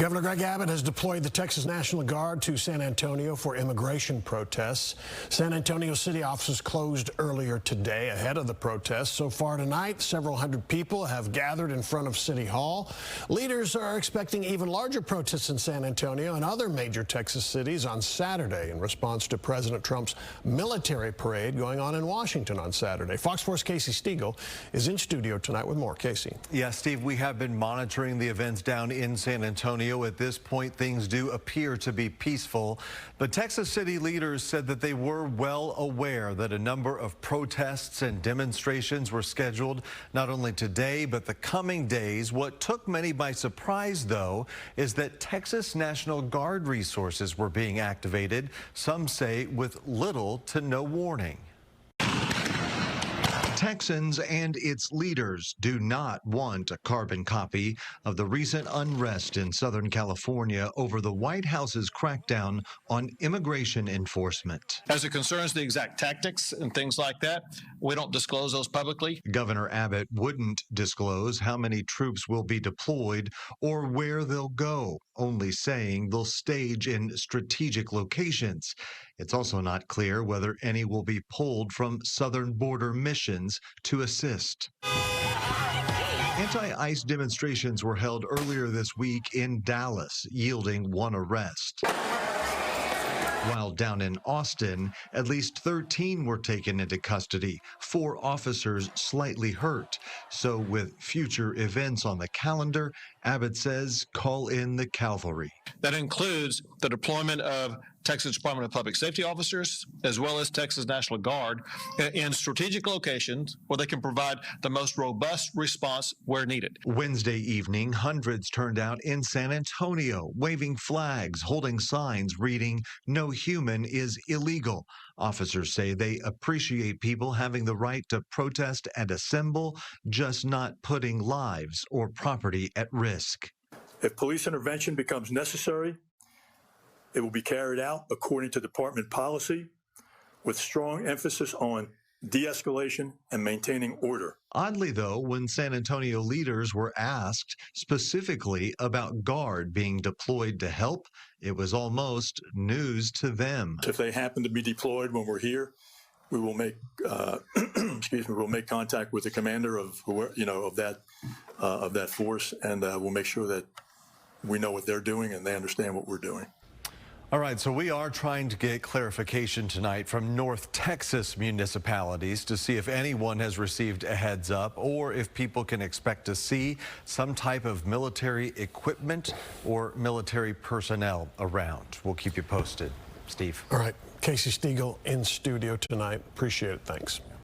Governor Greg Abbott has deployed the Texas National Guard to San Antonio for immigration protests. San Antonio city offices closed earlier today ahead of the protests. So far tonight, several hundred people have gathered in front of City Hall. Leaders are expecting even larger protests in San Antonio and other major Texas cities on Saturday in response to President Trump's military parade going on in Washington on Saturday. Fox 4's Casey Stegall is in studio tonight with more. Casey. Yeah, Steve, we have been monitoring the events down in San Antonio. At this point, things do appear to be peaceful, but Texas city leaders said that they were well aware that a number of protests and demonstrations were scheduled not only today, but the coming days. What took many by surprise, though, is that Texas National Guard resources were being activated, some say with little to no warning. Texans and its leaders do not want a carbon copy of the recent unrest in Southern California over the White House's crackdown on immigration enforcement. As it concerns the exact tactics and things like that, we don't disclose those publicly. Governor Abbott wouldn't disclose how many troops will be deployed or where they'll go, only saying they'll stage in strategic locations. It's also not clear whether any will be pulled from southern border missions to assist. Anti-ICE demonstrations were held earlier this week in Dallas, yielding one arrest. While down in Austin, at least 13 were taken into custody, 4 officers slightly hurt. So with future events on the calendar, Abbott says call in the cavalry. That includes the deployment of Texas Department of Public Safety officers, as well as Texas National Guard, in strategic locations where they can provide the most robust response where needed. Wednesday evening, hundreds turned out in San Antonio, waving flags, holding signs reading, "No human is illegal." Officers say they appreciate people having the right to protest and assemble, just not putting lives or property at risk. If police intervention becomes necessary, it will be carried out according to department policy, with strong emphasis on de-escalation and maintaining order. Oddly, though, when San Antonio leaders were asked specifically about Guard being deployed to help, it was almost news to them. If they happen to be deployed when we're here, we will make we'll make contact with the commander of that force, and we'll make sure that we know what they're doing and they understand what we're doing. All right, so we are trying to get clarification tonight from North Texas municipalities to see if anyone has received a heads up or if people can expect to see some type of military equipment or military personnel around. We'll keep you posted. Steve. All right, Casey Stegall in studio tonight. Appreciate it. Thanks.